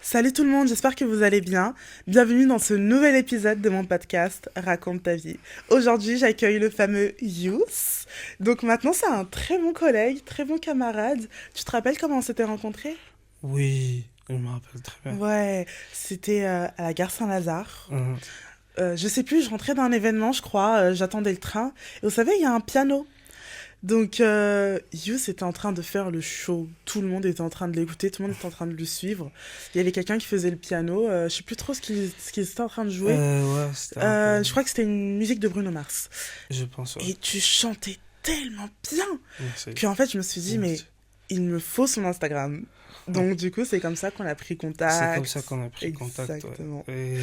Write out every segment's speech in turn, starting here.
Salut tout le monde, j'espère que vous allez bien. Bienvenue dans ce nouvel épisode de mon podcast Raconte ta vie. Aujourd'hui, j'accueille le fameux Youss. Donc maintenant, c'est un très bon collègue, très bon camarade. Tu te rappelles comment on s'était rencontrés? Oui, je me rappelle très bien. Ouais, c'était à la gare Saint-Lazare. Mhm. Je sais plus, je rentrais d'un événement, je crois, j'attendais le train. Et vous savez, il y a un piano. Donc, Youss était en train de faire le show. Tout le monde était en train de l'écouter, tout le monde était en train de le suivre. Il y avait quelqu'un qui faisait le piano. Je sais plus trop ce qu'il était en train de jouer. Ouais, c'était un peu. Je crois que c'était une musique de Bruno Mars. Je pense, ouais. Et tu chantais tellement bien Merci. qu'en fait, je me suis dit, mais Merci. il me faut son Instagram. Donc, du coup, c'est comme ça qu'on a pris C'est comme ça contact. qu'on a pris contact, ouais. Exactement. Et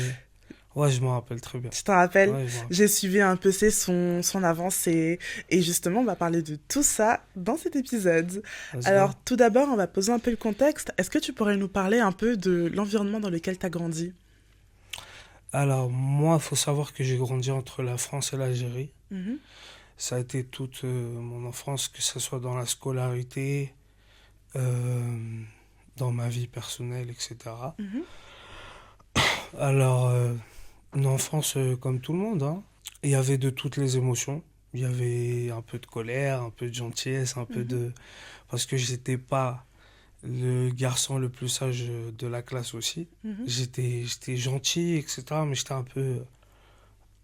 ouais, je me rappelle très bien. Tu t'en rappelles? Ouais, je me rappelle. J'ai suivi un peu son avancée. Et justement, on va parler de tout ça dans cet épisode. Let's Alors, go. tout d'abord, on va poser un peu le contexte. Est-ce que tu pourrais nous parler un peu de l'environnement dans lequel tu as grandi? Alors, moi, il faut savoir que j'ai grandi entre la France et l'Algérie. Mhm, Ça a été toute mon enfance, que ce soit dans la scolarité, euh, dans ma vie personnelle, etc. mhm, Alors, une enfance comme tout le monde, hein. Il y avait de toutes les émotions. Il y avait un peu de colère, un peu de gentillesse, un peu mhm, de... Parce que j'étais pas le garçon le plus sage de la classe aussi. mhm. J'étais gentil, etc. Mais j'étais un peu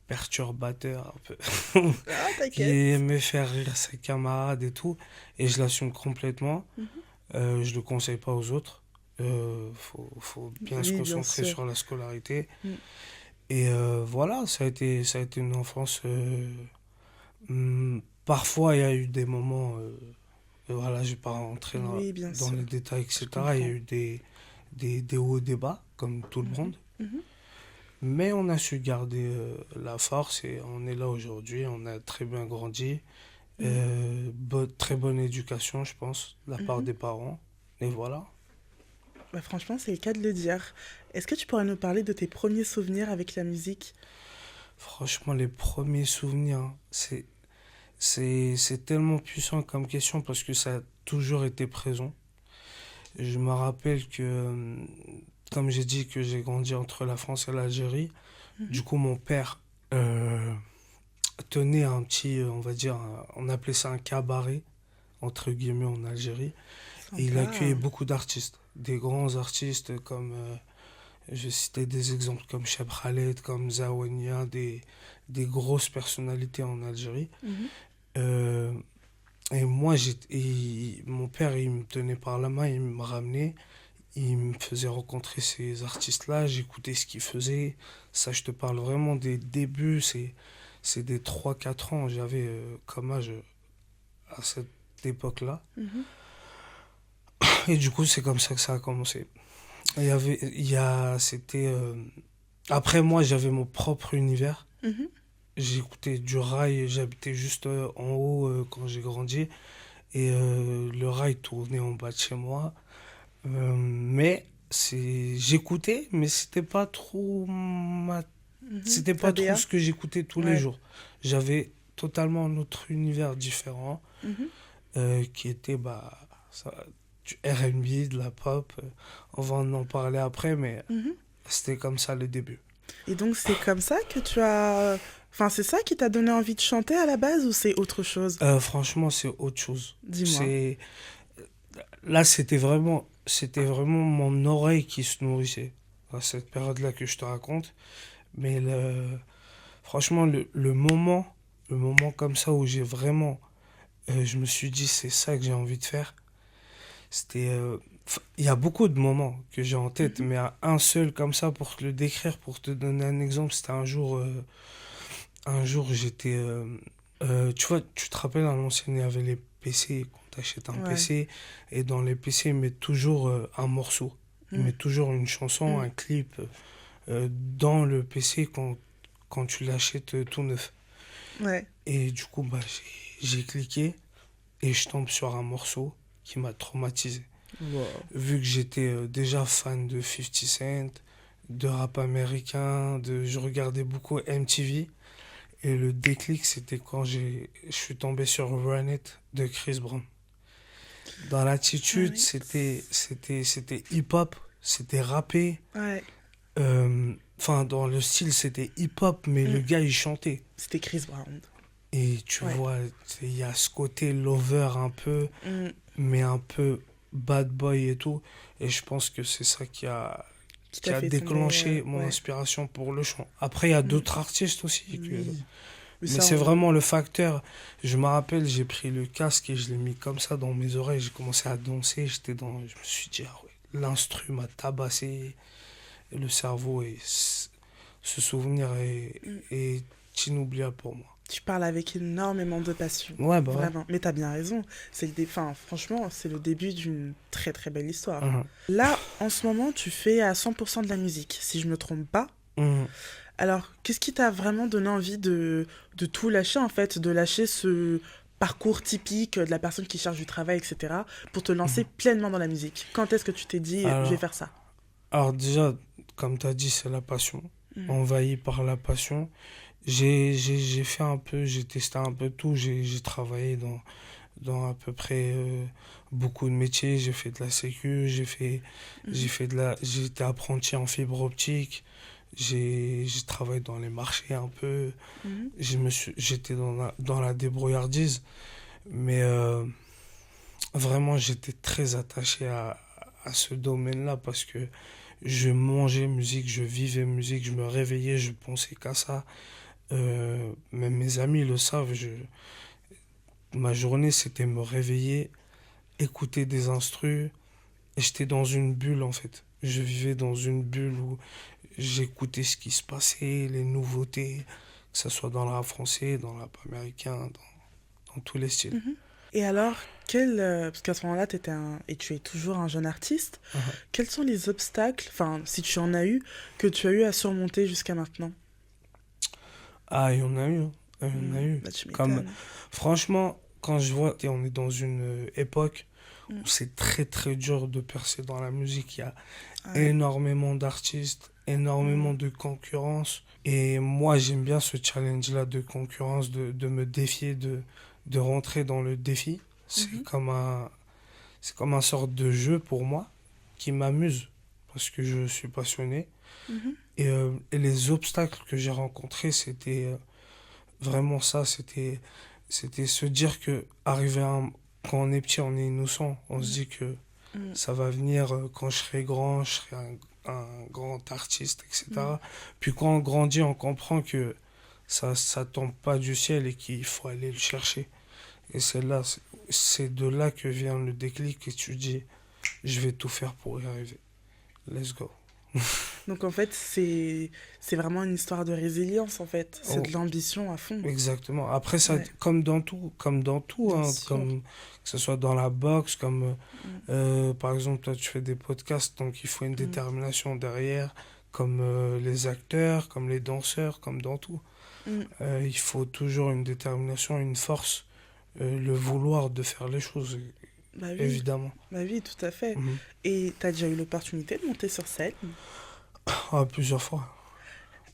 perturbateur, un peu. Ah, Qui t'inquiète. aimait faire rire ses camarades et tout. Et je l'assume complètement. Mhm. Je le conseille pas aux autres. Faut bien se Oui, bien concentrer sûr. sur la scolarité. Mm. Et voilà, ça a été une enfance. Parfois, il y a eu des moments. Voilà, je vais pas rentrer Oui, bien dans sûr. les détails, Je etc. Il y a comprends. eu des hauts et des bas, comme tout le Mhm, monde. mhm, Mais on a su garder la force et on est là aujourd'hui. On a très bien grandi. mhm, Très bonne éducation, je pense, de la part mhm. des parents. Et voilà. Bah, franchement, c'est le cas de le dire. Est-ce que tu pourrais nous parler de tes premiers souvenirs avec la musique? Franchement, les premiers souvenirs, hein, c'est tellement puissant comme question parce que ça a toujours été présent. Je me rappelle que, comme j'ai dit, que j'ai grandi entre la France et l'Algérie. Mhm. Du coup, mon père euh, tenait un petit, on va dire, on appelait ça un cabaret, entre guillemets, en Algérie. Et il accueillait Sympa. beaucoup d'artistes, des grands artistes comme, je vais citer des exemples comme Cheb Khaled, comme Zawania, des grosses personnalités en Algérie. Mhm. Euh, et moi, mon père, il me tenait par la main, il me ramenait, il me faisait rencontrer ces artistes-là, j'écoutais ce qu'ils faisaient. Ça, je te parle vraiment des débuts, c'est des 3 4 ans, j'avais comme âge à cette époque-là. Mhm. Et du coup, c'est comme ça que ça a commencé. C'était... Après, moi, j'avais mon propre univers. Mhm. J'écoutais du rail, j'habitais juste en haut quand j'ai grandi. Et le rail tournait en bas de chez moi. Mais j'écoutais, mais Mhm. c'était pas trop Tabea? ce que j'écoutais tous les Ouais. jours. J'avais totalement un autre univers différent Mhm. qui était du R&B, de la pop. On va en parler après, mais Mhm. c'était comme ça le début. Et donc, c'est comme ça que tu as... Enfin, c'est ça qui t'a donné envie de chanter à la base ou c'est autre chose? Franchement, c'est autre chose. Dis-moi. C'est Là, c'était vraiment mon oreille qui se nourrissait à cette période-là que je te raconte. Mais franchement, le moment comme ça où j'ai vraiment, je me suis dit, c'est ça que j'ai envie de faire. C'était, il y a beaucoup de moments que j'ai en tête, Mhm. mais un seul comme ça pour te le décrire, pour te donner un exemple, c'était un jour j'étais, tu vois, tu te rappelles à l'ancienne, il y avait les PC, quand t'achètes un Ouais. PC, et dans les PC, ils mettent toujours un morceau. Ils Mm. mettent toujours une chanson, Mm. un clip dans le PC quand tu l'achètes tout neuf. Ouais. Et du coup, j'ai cliqué et je tombe sur un morceau qui m'a traumatisé. Wow. Vu que j'étais déjà fan de 50 Cent, de rap américain, je regardais beaucoup MTV. Et le déclic, c'était quand je suis tombé sur Run It de Chris Brown. Dans l'attitude, Alright. c'était hip-hop. c'était rappé. Ouais. Enfin, dans le style, c'était hip-hop, mais le gars, il chantait. C'était Chris Brown. Et tu Ouais. vois, il y a ce côté lover un peu, Mm. mais un peu bad boy et tout. Et je pense que c'est ça Qui qui t'a a fait tomber. déclenché mon Ouais. inspiration pour le chant. Après, il y a Mm. d'autres artistes aussi. Oui. Mais Mais ça, c'est vraiment le facteur. Je me rappelle, j'ai pris le casque et je l'ai mis comme ça dans mes oreilles. J'ai commencé à danser. Je me suis dit, ah ouais, l'instru m'a tabassé. Et le cerveau, ce souvenir est inoubliable pour moi. tu parles avec énormément de passion. Ouais, bah ouais. Vraiment. Mais t'as bien raison. Enfin, franchement, c'est le début d'une très très belle histoire. Mhm. Là, en ce moment, tu fais à 100% de la musique, si je me trompe pas. Mhm. Alors, qu'est-ce qui t'a vraiment donné envie de tout lâcher, en fait, de lâcher ce parcours typique de la personne qui cherche du travail, etc., pour te lancer pleinement dans la musique? Quand est-ce que tu t'es dit, je vais Alors, faire ça? alors déjà, comme tu as dit, c'est la passion. Mm. Envahi par la passion. J'ai fait un peu, j'ai testé un peu tout. J'ai travaillé dans à peu près beaucoup de métiers. J'ai fait de la sécu, j'ai été apprenti en fibre optique. J'ai travaillé dans les marchés un peu. Mhm. J'étais dans la débrouillardise. Mais vraiment, j'étais très attaché à ce domaine-là parce que je mangeais musique, je vivais musique, je me réveillais, je pensais qu'à ça. Même mes amis le savent, ma journée c'était me réveiller, écouter des instrus, et j'étais dans une bulle en fait. Je vivais dans une bulle où j'écoutais ce qui se passait, les nouveautés, que ce soit dans le rap français, dans le rap américain, dans tous les styles. Mhm. Et alors, parce qu'à ce moment-là, et tu es toujours un jeune artiste, Mhm. quels sont les obstacles, enfin, si tu en as eu, que tu as eu à surmonter jusqu'à maintenant? Ah, il y en a eu, hein. Il y en a eu. Bah, tu Comme, m'étonnes. franchement, quand je vois, on est dans une époque Mm. où c'est très très dur de percer dans la musique. Il y a Ouais. énormément d'artistes, énormément Mm. de concurrence. Et moi, j'aime bien ce challenge-là de concurrence, de me défier, de rentrer dans le défi. Mhm. C'est comme un sorte de jeu pour moi qui m'amuse parce que je suis passionné. Mhm. Et les obstacles que j'ai rencontrés, c'était vraiment ça. C'était se dire que quand on est petit, on est innocent. On se dit que Mm. ça va venir quand je serai grand, je serai un grand artiste, Mm. etc. Puis quand on grandit, on comprend que ça tombe pas du ciel et qu'il faut aller le chercher. Et c'est de là que vient le déclic et tu dis, je vais tout faire pour y arriver. Let's go. Donc en fait, c'est vraiment une histoire de résilience, en fait. C'est Oh, de l'ambition à fond. exactement. Après, ça, Ouais, comme dans tout, bien hein, sûr. comme que ce soit dans la boxe, comme Mm. par exemple, toi, tu fais des podcasts, donc il faut une Mm. détermination derrière, comme les acteurs, comme les danseurs, comme dans tout. Mm. Il faut toujours une détermination, une force, le vouloir de faire les choses, Bah oui, évidemment. bah oui, tout à fait. Mhm. Et t'as déjà eu l'opportunité de monter sur scène? Ah, plusieurs fois.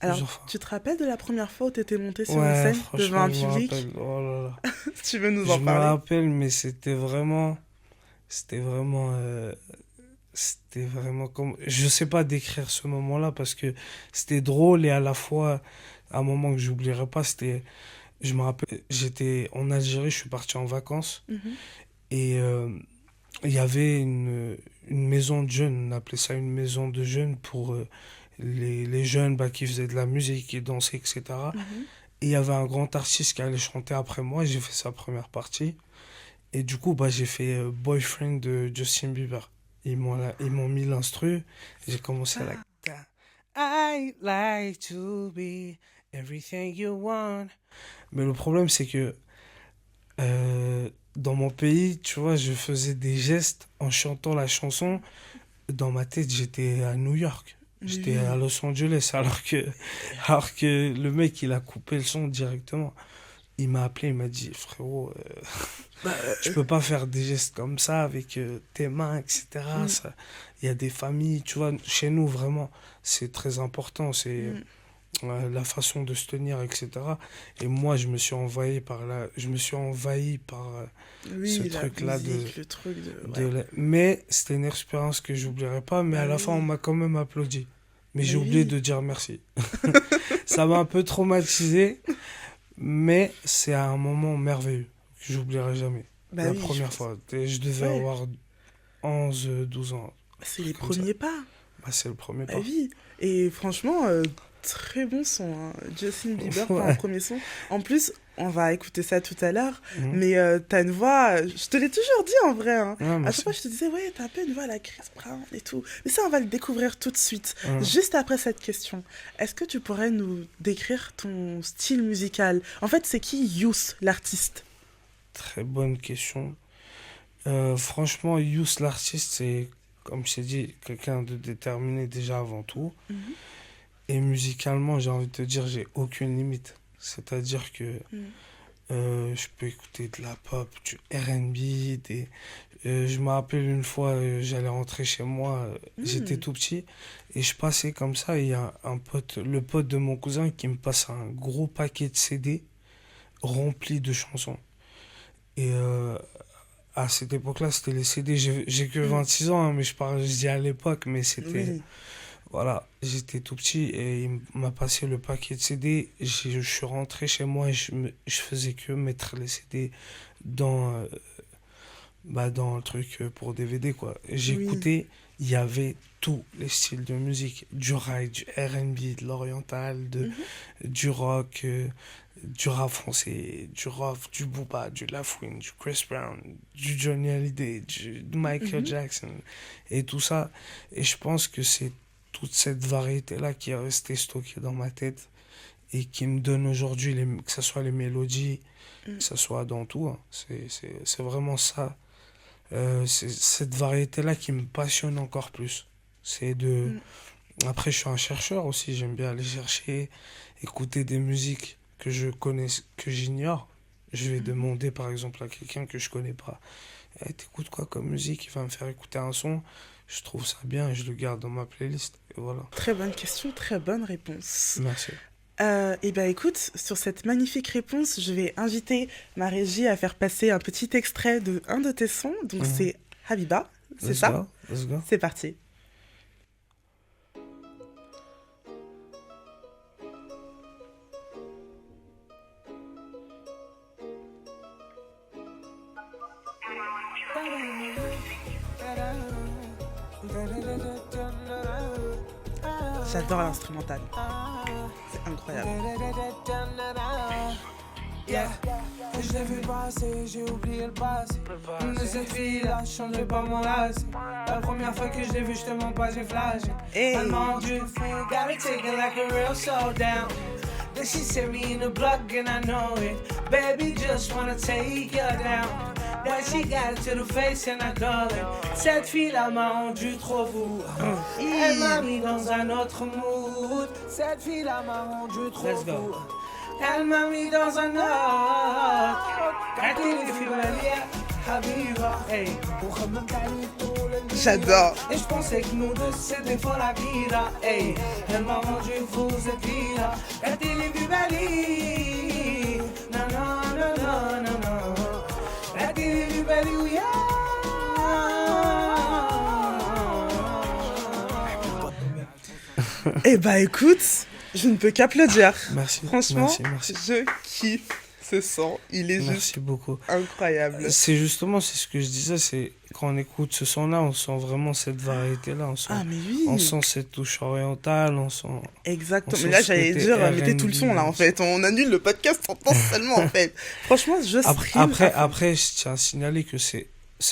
Alors, Plusieurs fois. tu te rappelles de la première fois où t'étais monté sur une Ouais, scène devant franchement, un je me public? rappelle. Oh là là. Tu veux nous Je en me parler? rappelle, mais c'était vraiment comme, je sais pas décrire ce moment-là parce que c'était drôle et à la fois un moment que j'oublierai pas. Je me rappelle, j'étais en Algérie, je suis parti en vacances Mhm. et il y avait une maison de jeunes, on appelait ça une maison de jeunes pour les jeunes bah, qui faisaient de la musique, qui dansaient, etc. Mhm. Et il y avait un grand artiste qui allait chanter après moi, j'ai fait sa première partie. Et du coup, bah, j'ai fait Boyfriend de Justin Bieber. Ils m'ont mis l'instru, et j'ai commencé à la... Ah, I like to be everything you want. Mais le problème, c'est que dans mon pays, tu vois, je faisais des gestes en chantant la chanson. Dans ma tête, j'étais à New York. mais J'étais à oui. Los Angeles, alors que le mec, il a coupé le son directement. Il m'a appelé, il m'a dit, frérot, Bah, tu peux pas faire des gestes comme ça avec tes mains, etc. mm, Ça, il y a des familles, tu vois, chez nous, vraiment, c'est très important. mm. la façon de se tenir, etc. Et moi, je me suis envahi par ce Oui, la truc-là musique, le truc de... de Ouais. mais c'était une expérience que j'oublierai pas, mais à Bah la fin, on oui, m'a quand même applaudi. Mais j'ai mais oublié oui. de dire merci. Ça m'a un peu traumatisé, mais c'est un moment merveilleux que j'oublierai jamais. Bah La oui, je première pense. fois, je devais Ouais, avoir 11 12 ans, un c'est les truc comme ça. premiers pas. Bah, c'est le premier Bah pas. oui. Et franchement, très bon son, hein. Justin Bieber pour un Ouais. premier son. En plus, on va écouter ça tout à l'heure, Mhm. mais t'as une voix, je te l'ai toujours dit en vrai, hein. Ouais, À chaque fois, merci. je te disais, ouais, t'as un peu une voix à la Chris Brown et tout. Mais ça, on va le découvrir tout de suite. Ouais. Juste après cette question, est-ce que tu pourrais nous décrire ton style musical? En fait, c'est qui Youth, l'artiste? Très bonne question. Franchement, Youss l'artiste, c'est, comme je t'ai dit, quelqu'un de déterminé déjà avant tout. Mhm. Et musicalement, j'ai envie de te dire, j'ai aucune limite. C'est-à-dire que Mhm. je peux écouter de la pop, du R&B, je me rappelle une fois, j'allais rentrer chez moi, j'étais Mhm. tout petit, et je passais comme ça, et il y a un pote, le pote de mon cousin, qui me passe un gros paquet de CD rempli de chansons. Et à cette époque-là, c'était les CD. J'ai que Mhm. 26 ans, hein, mais je dis à l'époque, mais c'était. Oui. Voilà, j'étais tout petit et il m'a passé le paquet de CD. Je suis rentré chez moi et je faisais que mettre les CD dans, dans le truc pour DVD, quoi. Oui. J'écoutais, il y avait tous les styles de musique, du rail, du R&B, de l'oriental, Mhm. du rock, du rap français, du rock, du Booba, du Lafouine, du Chris Brown, du Johnny Hallyday, du Michael Mhm. Jackson et tout ça. Et je pense que c'est toute cette variété-là qui est restée stockée dans ma tête et qui me donne aujourd'hui, que ce soit les mélodies, que Mhm. ce soit dans tout, hein. C'est vraiment ça. C'est cette variété-là qui me passionne encore plus. C'est de... Mhm. Après, je suis un chercheur aussi. J'aime bien aller chercher, écouter des musiques que je connais, que j'ignore. Je vais Mhm. demander par exemple à quelqu'un que je connais pas. Eh, t'écoutes quoi comme musique? Il va me faire écouter un son. Je trouve ça bien et je le garde dans ma playlist. Et voilà. Très bonne question, très bonne réponse. Merci. Eh ben écoute, sur cette magnifique réponse, je vais inviter ma régie à faire passer un petit extrait de un de tes sons. Donc Mhm. c'est Habiba, c'est Let's ça? go. Let's go. C'est parti. J'adore l'instrumental, c'est incroyable. Yeah. Je l'ai vu passer, j'ai oublié le passé. De cette fille-là, je changerai pas mon lasse. La première fois que je l'ai vue, je te mens pas, j'ai flashé. Elle m'a Hey! rendu fou, gotta take it like a real showdown. Then she set me in the block and I know it. Baby, just wanna take you down. Then she got it to the face and I call it. Cette fille-là m'a rendu trop fou. Elle m'a mis dans un autre mood. Cette fille-là m'a rendu trop Let's go. fou. Elle m'a mis dans un autre. Quand il est fumé, Habiba, hey. J'adore! Et je pensais que nous deux c'était pour la vida, hey. Elle m'a rendu fou cette vie-là. Quand il est fumé, non, non, non, non, non, non. Quand il est fumé, yeah. Eh ben écoute, je ne peux qu'applaudir. Merci. Franchement, Merci. je kiffe ce son. Il est juste Merci beaucoup. incroyable. C'est justement, c'est ce que je disais, c'est quand on écoute ce son-là, on sent vraiment cette variété-là, Ah mais on oui, sent cette touche orientale, on sent exactement. sent Mais là ce j'allais côté dire, mettez tout le son là en R&B. fait. On annule le podcast en temps seulement en fait. Franchement, je Après, stream à fond. après, je tiens à signaler que c'est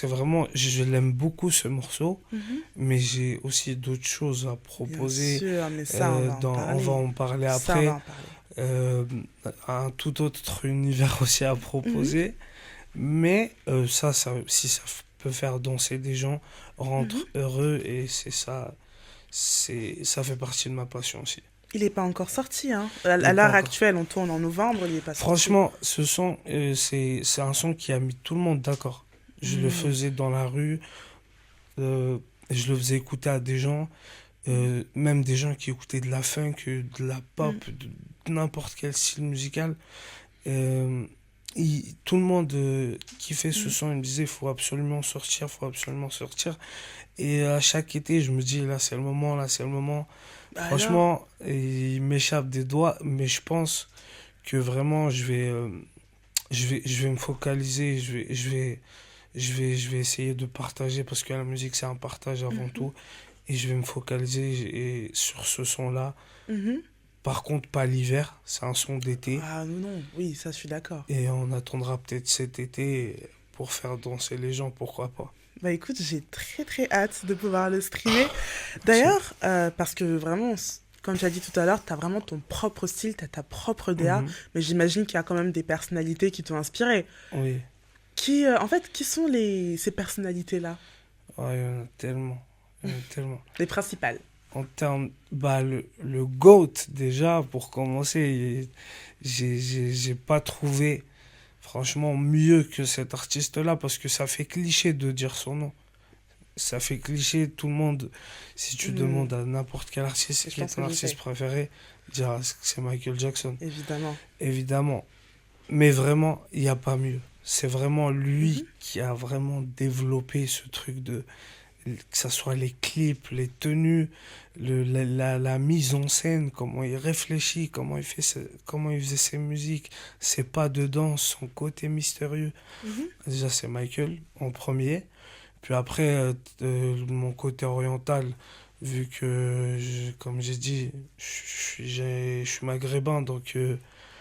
vraiment, je l'aime beaucoup ce morceau, Mhm. mais j'ai aussi d'autres choses à Bien proposer. sûr, mais ça on va en On parler. va en parler Ça on après. va en parler. Euh, un tout autre univers aussi à Mhm. proposer. Mais si ça peut faire danser des gens, rendre Mhm. heureux, et c'est ça, ça fait partie de ma passion aussi. Il est pas encore sorti, hein. Il À est pas l'heure encore. actuelle, on tourne en novembre, il est pas sorti. Franchement, ce son, c'est un son qui a mis tout le monde d'accord. Je le Mhm. faisais dans la rue, je le faisais écouter à des gens. même des gens qui écoutaient de la funk, de la pop, de n'importe quel style musical. Euh, Tout le monde qui fait ce son, il me disait, il faut absolument sortir, faut absolument sortir. Et à chaque été, je me dis, là, c'est le moment, là, c'est le moment. Bah alors, Franchement, il m'échappe des doigts, mais je pense que vraiment, je vais me focaliser, je vais essayer de partager parce que la musique, c'est un partage avant tout. Et je vais me focaliser sur ce son-là. mhm. Par contre, pas l'hiver, c'est un son d'été. Ah non, non, oui, ça, je suis d'accord. Et on attendra peut-être cet été pour faire danser les gens, pourquoi pas. Bah écoute, j'ai très très hâte de pouvoir le streamer. D'ailleurs, parce que vraiment, comme tu as dit tout à l'heure, tu as vraiment ton propre style, tu as ta propre DA, Mhm. mais j'imagine qu'il y a quand même des personnalités qui t'ont inspiré. Oui, En fait, qui sont ces personnalités-là? ouais, il y en a tellement. Il y en a tellement. Les principales. En termes, bah, le GOAT, déjà, pour commencer, j'ai pas trouvé, franchement, mieux que cet artiste-là, parce que ça fait cliché de dire son nom. Ça fait cliché, tout le monde, si tu Hmm, demandes à n'importe quel artiste je qui est pense ton que je artiste sais, préféré, il dira que c'est Michael Jackson. évidemment. Évidemment. Mais vraiment, il n'y a pas mieux. C'est vraiment lui Mhm, qui a vraiment développé ce truc de que ce soit les clips, les tenues, la mise en scène, comment il réfléchit, comment il faisait ses musiques, ses pas de danse, son côté mystérieux. mhm. Déjà, c'est Michael en premier. Puis après, mon côté oriental, vu que, comme j'ai dit, je suis maghrébin, donc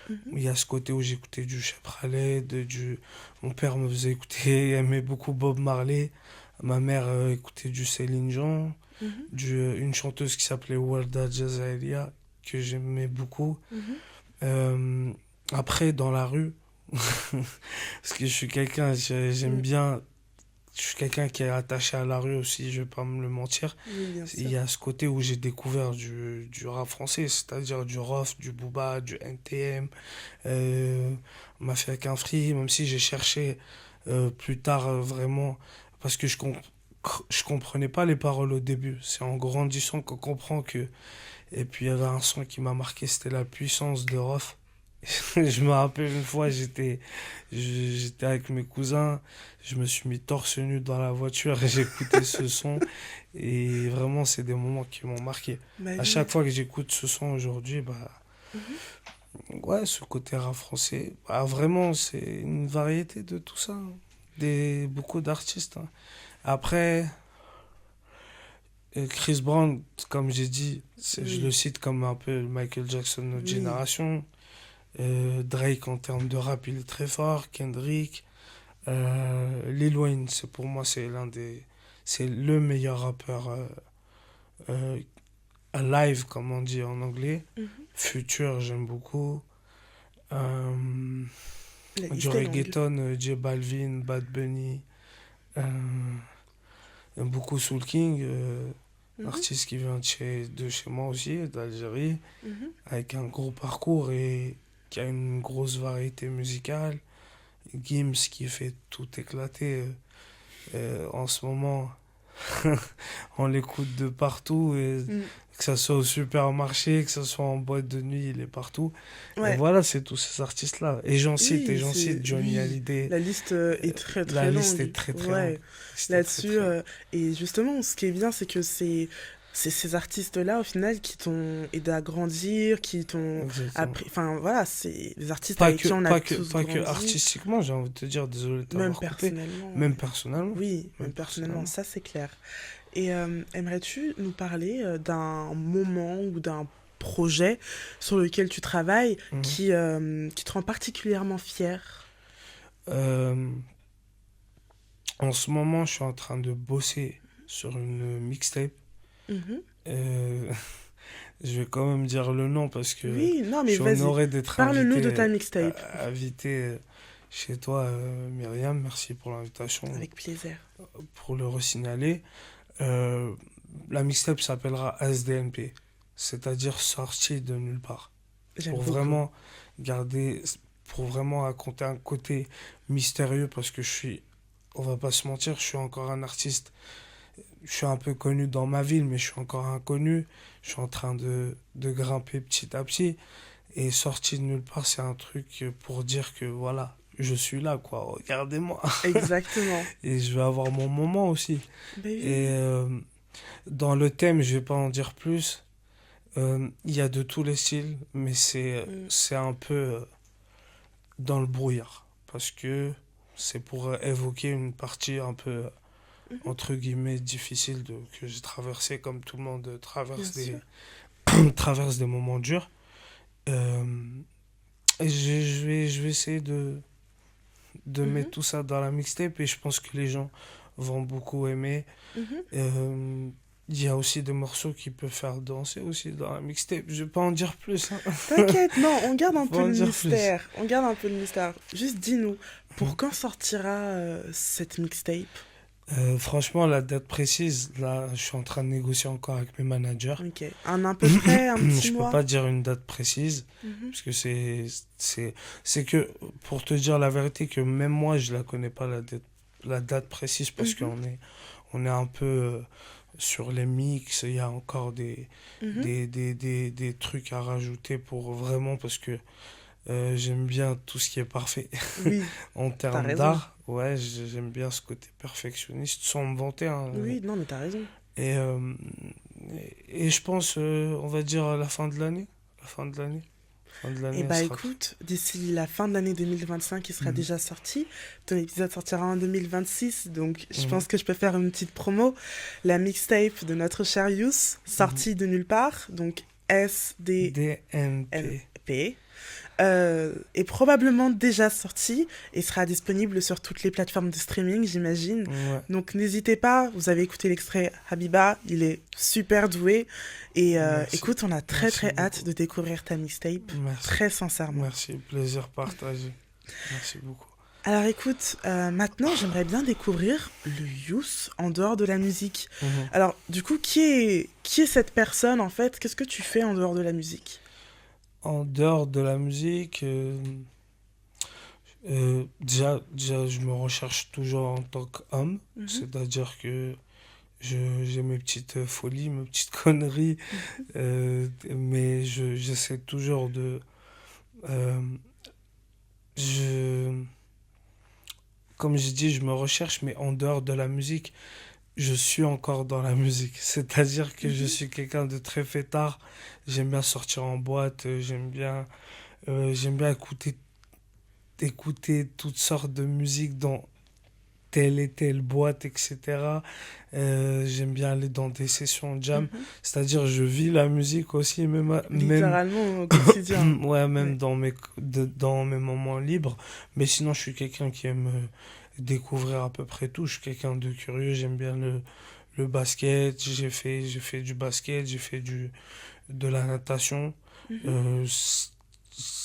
Mhm, il y a ce côté où j'écoutais du Cheb Khaled, mon père me faisait écouter, il aimait beaucoup Bob Marley. Ma mère écoutait du Céline Dion, mhm, une chanteuse qui s'appelait Warda Jazaeria, que j'aimais beaucoup. mhm. Euh, Après, dans la rue, parce que je suis quelqu'un, j'aime Mm. bien, je suis quelqu'un qui est attaché à la rue aussi, je vais pas me le mentir. Oui, bien Il sûr. y a ce côté où j'ai découvert du rap français, c'est-à-dire du Rof, du Booba, du NTM, euh, Mafia qu'un Free, même si j'ai cherché plus tard vraiment, parce que je comprenais pas les paroles au début. C'est en grandissant qu'on comprend que. Et puis il y avait un son qui m'a marqué, c'était La Puissance de Rof. Je me rappelle une fois, j'étais avec mes cousins, je me suis mis torse nu dans la voiture et j'écoutais ce son. Et vraiment, c'est des moments qui m'ont marqué. Bah À oui. chaque fois que j'écoute ce son aujourd'hui, bah, Mhm. ouais, ce côté rap français, bah, vraiment, c'est une variété de tout ça, hein. Beaucoup d'artistes, hein. Après, Chris Brown, comme j'ai dit, je le Oui, cite comme un peu le Michael Jackson de notre oui. génération. Drake, en termes de rap, il est très fort. Kendrick. Lil Wayne, pour moi, c'est le meilleur rappeur euh, alive, comme on dit en anglais. Mhm. Future, j'aime beaucoup. Euh, La Du liste est longue. reggaeton, J Balvin, Bad Bunny. Euh, J'aime beaucoup Soul King, Mhm, artiste qui vient de chez moi aussi, d'Algérie, mhm. avec un gros parcours et qui a une grosse variété musicale. Gims qui fait tout éclater en ce moment. On l'écoute de partout, et Mm. que ce soit au supermarché, que ce soit en boîte de nuit, il est partout. Et Ouais, voilà, c'est tous ces artistes-là. Et oui, j'en cite, Johnny oui. Hallyday. La liste est très La très liste est longue. très très longue. Ouais, C'était très là-dessus. très long. Et justement, ce qui est bien, c'est que c'est ces artistes-là, au final, qui t'ont aidé à grandir, qui t'ont Exactement. appris. Enfin, voilà, c'est des artistes avec qui on a tous Pas que grandi, artistiquement, j'ai envie de te dire, désolé de même t'avoir coupé, personnellement. même personnellement. Oui, Même même personnellement, personnellement. ça c'est clair. Et aimerais-tu nous parler d'un moment ou d'un projet sur lequel tu travailles Mhm. qui te rend particulièrement fier? Euh, En ce moment, je suis en train de bosser sur une mixtape. Mhm. Euh, je vais quand même dire le nom parce que Oui, non, je mais suis vas-y, honoré d'être parle-nous de ta mixtape. invité chez toi, Myriam. Merci pour l'invitation, Avec plaisir. pour le resignaler. Euh, la mixtape s'appellera SDNP, c'est-à-dire sortie de nulle part. J'aime Pour beaucoup. vraiment garder, pour vraiment raconter un côté mystérieux parce que on va pas se mentir, je suis encore un artiste je suis un peu connu dans ma ville, mais je suis encore inconnu. Je suis en train de grimper petit à petit. Et sorti de nulle part, c'est un truc pour dire que voilà, je suis là, quoi. Regardez-moi. Exactement. Et je vais avoir mon moment aussi. Ben Et oui. dans le thème, je vais pas en dire plus. Il y a de tous les styles, mais Mm. c'est un peu dans le brouillard. Parce que c'est pour évoquer une partie un peu, Mhm. entre guillemets, difficile que j'ai traversé, comme tout le monde Bien sûr. traverse des moments durs. Euh, et je vais essayer de mettre Mhm. tout ça dans la mixtape et je pense que les gens vont beaucoup aimer. Mhm. Euh, Il y a aussi des morceaux qui peuvent faire danser aussi dans la mixtape. Je vais pas en dire plus, hein. T'inquiète, non, on garde Je un vais pas peu en le dire plus. mystère. On garde un peu le mystère. Juste dis-nous, pour quand sortira cette mixtape? Franchement, la date précise, là, je suis en train de négocier encore avec mes managers. Ok. Un à peu près, un petit Je peux mois? pas dire une date précise, Mhm. parce que c'est que, pour te dire la vérité, que même moi, je la connais pas la date précise, parce Mhm. on est un peu sur les mix, il y a encore Mhm. des trucs à rajouter pour vraiment, parce que j'aime bien tout ce qui est parfait. Oui, En t'as termes raison. d'art, ouais, j'aime bien ce côté perfectionniste, sans me vanter, hein. Oui, non, mais t'as raison. Et, euh, et je pense, on va dire à la fin de l'année. La fin de l'année. Fin de Eh l'année, elle bah sera prête. écoute, d'ici la fin de l'année 2025, il sera Mhm. déjà sorti. Ton épisode sortira en 2026, donc je Mhm. pense que je peux faire une petite promo. La mixtape de notre cher Youss, Mhm. sortie de nulle part, donc DNP. SDNP, est probablement déjà sorti et sera disponible sur toutes les plateformes de streaming, j'imagine. Ouais, Donc n'hésitez pas, vous avez écouté l'extrait Habiba, il est super doué. Et merci. écoute, on a très Merci très hâte beaucoup. de découvrir ta mixtape, Merci. très sincèrement. Merci. Plaisir partagé. Merci beaucoup. Alors écoute, maintenant j'aimerais bien découvrir le Youss en dehors de la musique. Mhm. Alors du coup, qui est cette personne en fait? Qu'est-ce que tu fais en dehors de la musique? En dehors de la musique, déjà, je me recherche toujours en tant qu'homme. Mhm, C'est-à-dire que j'ai mes petites folies, mes petites conneries. Mais j'essaie toujours euh, je, comme je dis, je me recherche, mais en dehors de la musique, je suis encore dans la musique. C'est-à-dire que je mhm, suis quelqu'un de très fêtard. J'aime bien sortir en boîte, j'aime bien écouter toutes sortes de musique dans telle et telle boîte, etc. J'aime bien aller dans des sessions jam. mhm. C'est-à-dire, je vis la musique aussi, même Littéralement au quotidien. ouais, même Ouais. dans mes moments libres. Mais sinon, je suis quelqu'un qui aime découvrir à peu près tout. Je suis quelqu'un de curieux. J'aime bien le basket. J'ai fait du basket. De la natation. Mhm, Euh,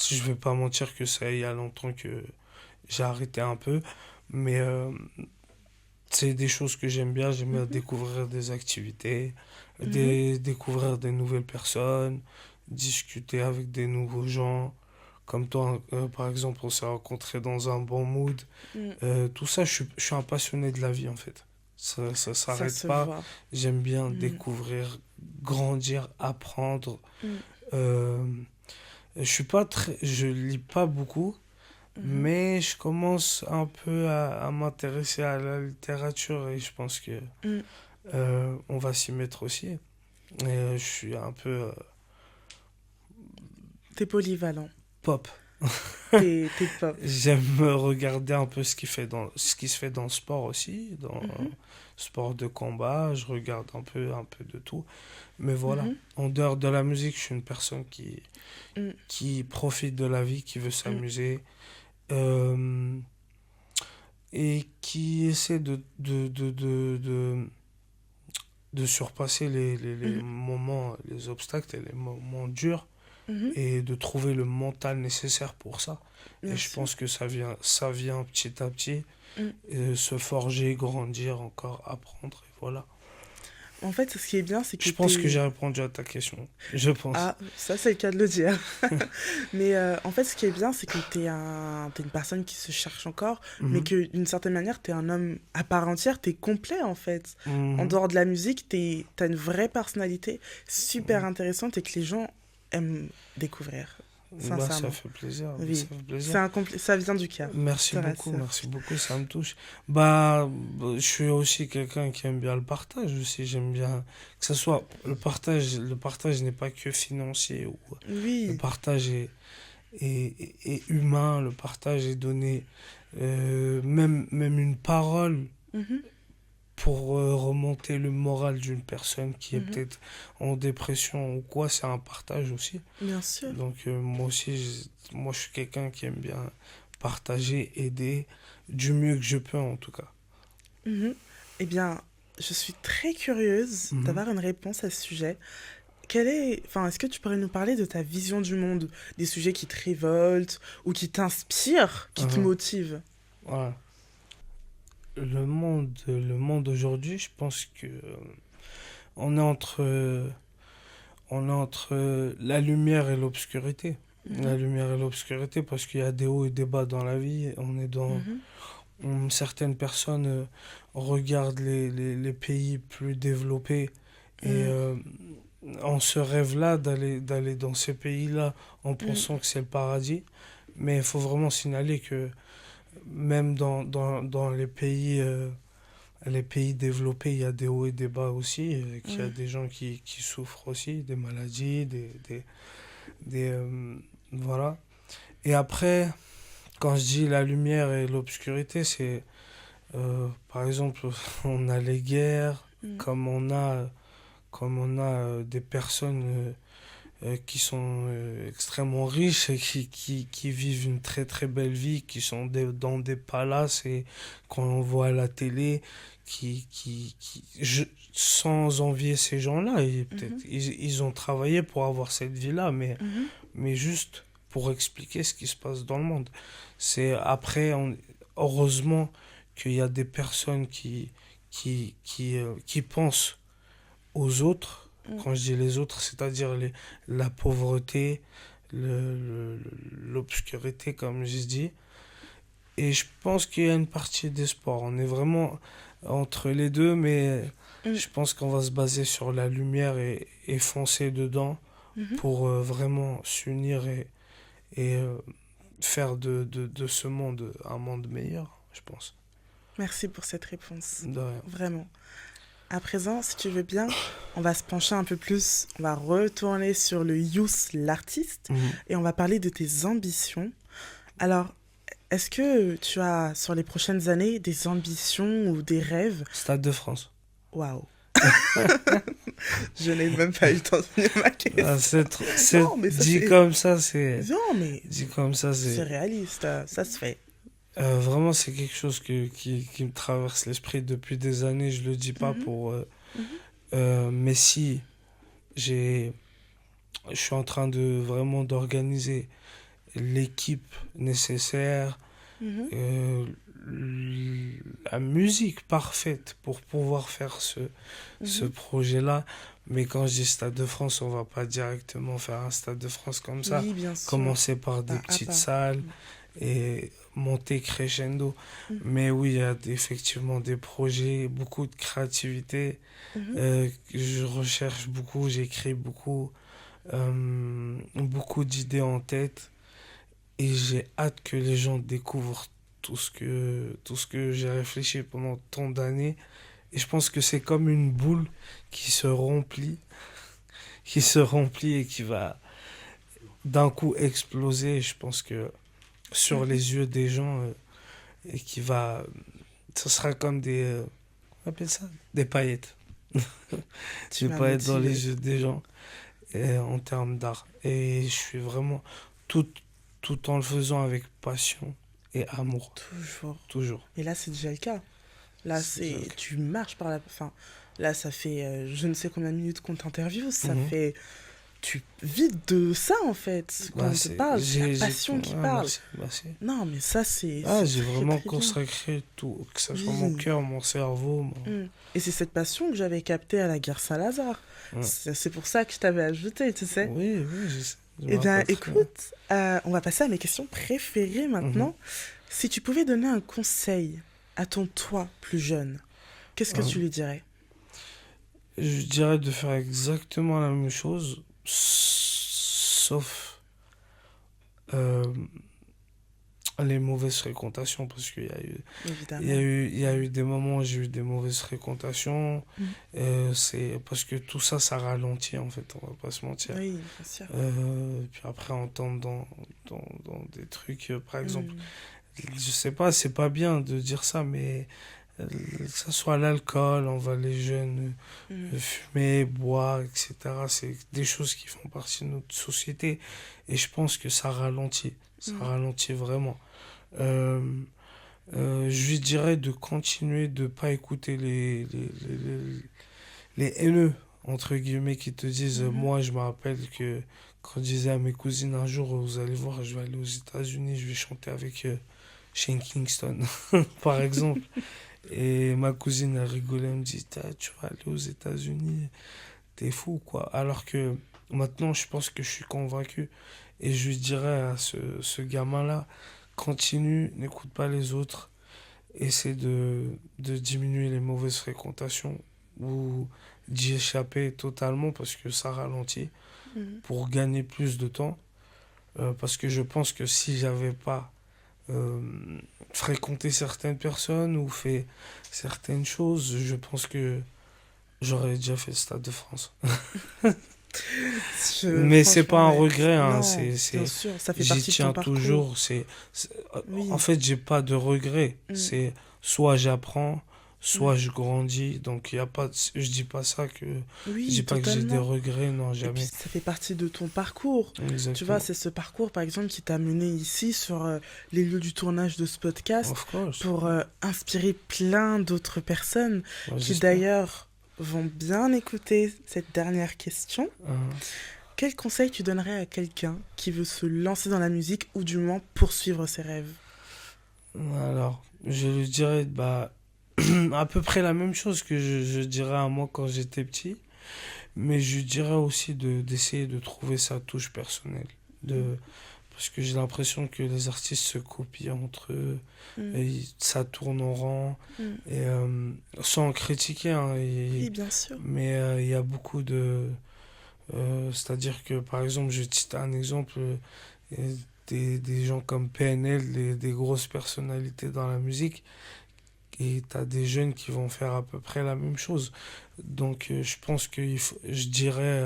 je vais pas mentir que ça, il y a longtemps que j'ai arrêté un peu. Mais c'est des choses que j'aime bien. J'aime bien mhm, découvrir des activités, mhm, découvrir des nouvelles personnes, discuter avec des nouveaux gens. Comme toi, par exemple, on s'est rencontrés dans un bon mood. mm. Tout ça, je suis un passionné de la vie, en fait. Ça Ça s'arrête se pas. voit. J'aime bien Mm, découvrir, grandir, apprendre. mm, Euh, je lis pas beaucoup, mhm, mais je commence un peu à m'intéresser à la littérature et je pense que mm. on va s'y mettre aussi. Et je suis un peu T'es polyvalent. pop. T'es pop. J'aime regarder un peu ce qui se fait dans le sport aussi, dans Mhm, le sport de combat. Je regarde un peu de tout. Mais voilà, mhm, en dehors de la musique, je suis une personne mm, qui profite de la vie, qui veut mm, s'amuser. euh, et qui essaie de surpasser les mhm, moments, les obstacles et les moments durs mhm. et de trouver le mental nécessaire pour ça. Et Bien je sûr. pense que ça vient petit à petit, Mm. se forger, grandir, encore apprendre, et voilà. En fait, ce qui est bien, c'est que Je pense que t'es... j'ai répondu à ta question. Je pense. Ah, ça, c'est le cas de le dire. Mais en fait, ce qui est bien, c'est que t'es une personne qui se cherche encore, mais Mhm. que d'une certaine manière, t'es un homme à part entière, t'es complet, en fait. En Mhm. dehors de la musique, t'as une vraie personnalité super intéressante et que les gens aiment découvrir, Bah, ça sincèrement. fait plaisir. Ça Oui, fait plaisir. ça vient du cœur, je te rassure. Merci beaucoup, ça me touche. Je suis aussi quelqu'un qui aime bien le partage aussi, j'aime bien que ce soit le partage n'est pas que financier ou le Oui. partage est humain, le partage est donné même une parole Mhm, pour remonter le moral d'une personne qui est mhm. peut-être en dépression ou quoi, c'est un partage aussi. Bien sûr. Donc moi aussi, moi je suis quelqu'un qui aime bien partager, aider du mieux que je peux en tout cas. Mhm. Eh bien, je suis très curieuse Mhm. d'avoir une réponse à ce sujet. Enfin, est-ce que tu pourrais nous parler de ta vision du monde, des sujets qui te révoltent ou qui t'inspirent, qui te Mhm. motivent? Voilà. Le monde aujourd'hui, je pense que on est entre, on est entre la lumière et l'obscurité. Mhm, La lumière et l'obscurité parce qu'il y a des hauts et des bas dans la vie. mhm, Certaines personnes regardent les pays plus développés et mhm, on se rêve là d'aller dans ces pays-là en mhm, pensant que c'est le paradis. Mais il faut vraiment signaler que même dans les pays développés, il y a des hauts et des bas aussi, et qu'il y a mhm, des gens qui souffrent aussi, des maladies, des voilà. Et après, quand je dis la lumière et l'obscurité, c'est par exemple, on a les guerres, mhm, comme on a des personnes qui sont extrêmement riches et qui vivent une très très belle vie, qui sont dans des palaces et qu'on voit à la télé, sans envier ces gens-là, et peut-être mhm, ils ont travaillé pour avoir cette vie-là, mhm, mais juste pour expliquer ce qui se passe dans le monde. C'est après, heureusement qu'il y a des personnes qui pensent aux autres. mhm. Quand je dis les autres, c'est-à-dire la pauvreté, l'obscurité, comme j'ai dit. Et je pense qu'il y a une partie d'espoir. On est vraiment entre les deux, mais Mhm, je pense qu'on va se baser sur la lumière et foncer dedans mhm. pour vraiment s'unir et faire de ce monde un monde meilleur, je pense. Merci pour cette réponse. De rien. Vraiment. À présent, si tu veux bien, on va se pencher un peu plus, on va retourner sur le Youth, l'artiste, Mhm. et on va parler de tes ambitions. Alors, est-ce que tu as, sur les prochaines années, des ambitions ou des rêves? Stade de France. Waouh. Je n'ai même pas eu le temps de finir ma Ah, question. Non, mais ça dit c'est... comme ça, c'est. Non, mais Dit comme ça, c'est c'est. réaliste, ça se fait. Vraiment, c'est quelque chose qui me traverse l'esprit depuis des années. Je le dis pas Mhm, pour. mhm, Mais si, j'ai. Je suis en train de vraiment d'organiser l'équipe nécessaire, mhm, euh, la musique parfaite pour pouvoir faire ce mhm. projet-là. Mais quand je dis Stade de France, on va pas directement faire un Stade de France comme ça. Oui, bien sûr. Commencer par des Pas à petites pas. salles et monter crescendo. Mhm, Mais oui, il y a effectivement des projets, beaucoup de créativité. mhm, Que je recherche beaucoup, j'écris beaucoup, beaucoup d'idées en tête. Et j'ai hâte que les gens découvrent tout ce que j'ai réfléchi pendant tant d'années. Et je pense que c'est comme une boule qui se remplit, et qui va d'un coup exploser. Je pense que sur mhm. les yeux des gens, et ce sera comme on appelle ça, des paillettes. Tu Des m'as paillettes dans motivé. les yeux des gens en termes d'art. Et je suis vraiment tout, tout en le faisant avec passion et amour. Toujours. Toujours. Et là, c'est déjà le cas. Là, C'est déjà le cas. tu marches par la... Enfin, là, ça fait je ne sais combien de minutes qu'on t'interviewe. Ça Mhm. fait tu vis de ça, en fait. Quand Bah, on te parle, c'est la passion qui parle. Merci, merci. Non, mais ça, c'est J'ai très, vraiment très bien. consacré tout, que ce soit mon Oui. cœur, mon cerveau. Et c'est cette passion que j'avais captée à la guerre Saint-Lazare. Ouais. C'est pour ça que je t'avais ajouté, tu sais. Oui, oui, je sais. Je me Eh bien, rappelle très bien. écoute, on va passer à mes questions préférées maintenant. Si tu pouvais donner un conseil à ton toi plus jeune, qu'est-ce que tu lui dirais? Je dirais de faire exactement la même chose, sauf les mauvaises fréquentations, parce qu'il y a eu, Évidemment. il y a eu des moments où j'ai eu des mauvaises fréquentations. C'est parce que tout ça, ça ralentit, en fait, on va pas se mentir. Oui, bien sûr. Puis après, on tombe dans des trucs, par exemple, je sais pas, c'est pas bien de dire ça, mais que ce soit l'alcool, on voit les jeunes fumer, boire, etc. C'est des choses qui font partie de notre société. Et je pense que ça ralentit. Ça ralentit vraiment. Je lui dirais de continuer de pas écouter les haineux, entre guillemets, qui te disent moi, je me rappelle que quand je disais à mes cousines un jour, vous allez voir, je vais aller aux États-Unis, je vais chanter avec Shane Kingston, par exemple. Et ma cousine a rigolé, elle me dit, tu vas aller aux États-Unis, t'es fou, quoi. Alors que maintenant, je pense que je suis convaincu. Et je lui dirais à ce gamin-là, continue, n'écoute pas les autres, essaie de diminuer les mauvaises fréquentations ou d'y échapper totalement parce que ça ralentit pour gagner plus de temps. Parce que je pense que si j'avais pas fréquenté certaines personnes ou fait certaines choses, je pense que j'aurais déjà fait le Stade de France. Mais c'est pas un franchement, regret, hein, non, bien sûr, ça fait j'y partie de ton tiens parcours. toujours. Oui. En fait, j'ai pas de regret. C'est soit j'apprends, soit je grandis. Donc il y a pas, je dis pas ça que, Oui, je dis pas que j'ai des totalement. regrets, non, Et puis, jamais. ça fait partie de ton parcours. Tu Exactement. vois, c'est ce parcours, par exemple, qui t'a mené ici sur les lieux du tournage de ce podcast Of course. pour inspirer plein d'autres personnes Ouais, qui, j'espère. d'ailleurs, vont bien écouter cette dernière question. Quel conseil tu donnerais à quelqu'un qui veut se lancer dans la musique ou du moins poursuivre ses rêves? Alors, je lui dirais à peu près la même chose que je dirais à moi quand j'étais petit, mais je lui dirais aussi d'essayer de trouver sa touche personnelle. Parce que j'ai l'impression que les artistes se copient entre eux, et ça tourne en rond, et, sans critiquer, hein, Oui, bien sûr. mais il y a beaucoup de... c'est-à-dire que, par exemple, je vais te citer un exemple, des gens comme PNL, des grosses personnalités dans la musique, et tu as des jeunes qui vont faire à peu près la même chose. Donc je pense que je dirais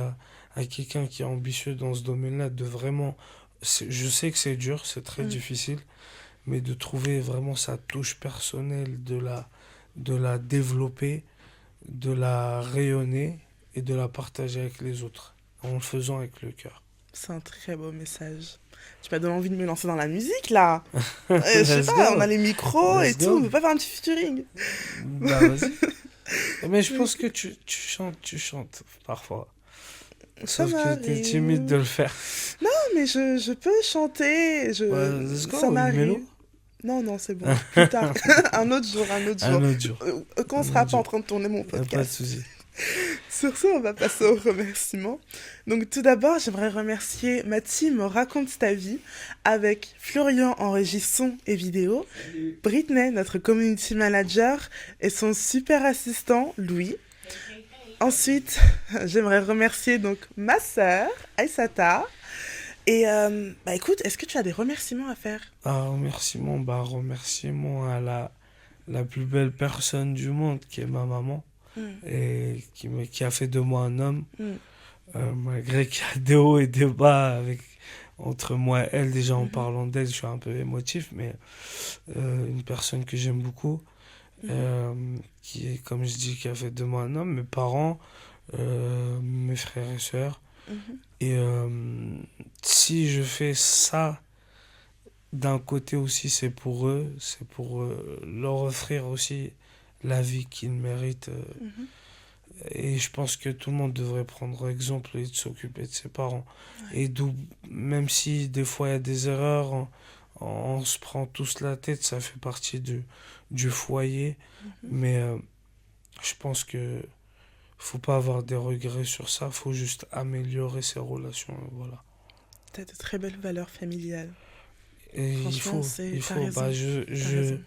à quelqu'un qui est ambitieux dans ce domaine-là de vraiment... Je sais que c'est dur, c'est très difficile, mais de trouver vraiment sa touche personnelle, de la développer, de la rayonner et de la partager avec les autres, en le faisant avec le cœur. C'est un très beau message. Tu m'as donné envie de me lancer dans la musique, là. Je sais Let's pas, go. on a les micros Let's et tout. go. On peut pas faire un petit featuring. Bah vas-y. Mais je pense que tu chantes parfois. Ça Sauf que t'es m'arrive. timide de le faire. Non, mais je peux chanter. Ouais, let's go, Ça une m'arrive. mélo. Non, non, c'est bon. Plus tard. Un autre jour, un autre jour. Un autre jour. Quand on Un sera autre pas en jour. train de tourner mon Y a pas de podcast. souci. Sur ce, on va passer aux remerciements. Donc tout d'abord, j'aimerais remercier ma team Raconte ta vie avec Florian en régie son et vidéo, Britney, notre community manager, et son super assistant, Louis. Ensuite, j'aimerais remercier donc ma sœur, Aïssata. Et écoute, est-ce que tu as des remerciements à faire? Remerciement à la plus belle personne du monde, qui est ma maman, et qui a fait de moi un homme, malgré qu'il y a des hauts et des bas entre moi et elle. Déjà, en parlant d'elle, je suis un peu émotif, mais une personne que j'aime beaucoup, qui est, comme je dis, qui a fait de moi un homme, mes parents, mes frères et sœurs. Et si je fais ça, d'un côté aussi, c'est pour eux, c'est pour leur offrir aussi la vie qu'ils méritent Et je pense que tout le monde devrait prendre exemple et de s'occuper de ses parents. Et d'où, même si des fois il y a des erreurs, on se prend tous la tête, ça fait partie du foyer. Mais je pense que faut pas avoir des regrets sur ça, faut juste améliorer ses relations. Voilà. T'as de très belles valeurs familiales. Et Franchement, il t'as faut, raison. bah, T'as raison.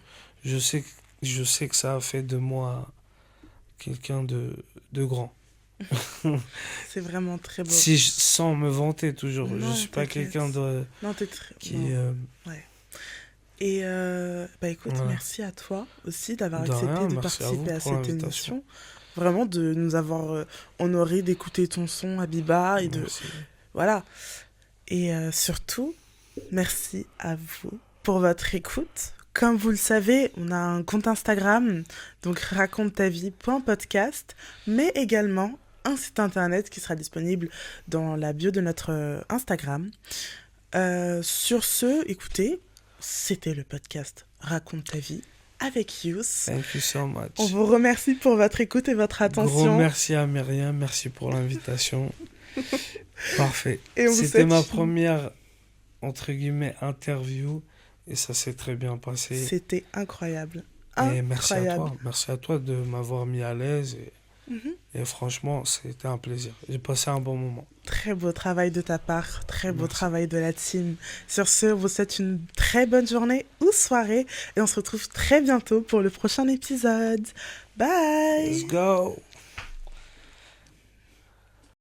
je sais, je sais que ça a fait de moi quelqu'un de grand. C'est vraiment très beau. Sans me vanter toujours, je Non, suis pas t'inquiète. quelqu'un Non, t'es très... qui... non. Ouais. Et bah écoute, voilà. merci à toi aussi d'avoir De accepté rien, de merci à vous participer à pour cette l'invitation. émission. Vraiment de nous avoir honoré d'écouter ton son, Habiba, et de... Merci. Voilà. Et surtout, merci à vous pour votre écoute. Comme vous le savez, on a un compte Instagram, donc raconte-ta-vie.podcast, mais également un site internet qui sera disponible dans la bio de notre Instagram. Sur ce, écoutez, c'était le podcast Raconte ta vie avec Youth. Thank you so much. On vous remercie pour votre écoute et votre attention. Gros merci à Myriam, merci pour l'invitation. Parfait. Et on vous C'était souhaite ma première, entre guillemets, interview et ça s'est très bien passé. C'était incroyable. Et merci à Incroyable. toi. Merci à toi de m'avoir mis à l'aise. Mhm. Et franchement, c'était un plaisir. J'ai passé un bon moment. Très beau travail de ta part, très beau Merci. travail de la team. Sur ce, on vous souhaite une très bonne journée ou soirée et on se retrouve très bientôt pour le prochain épisode. Bye! Let's go!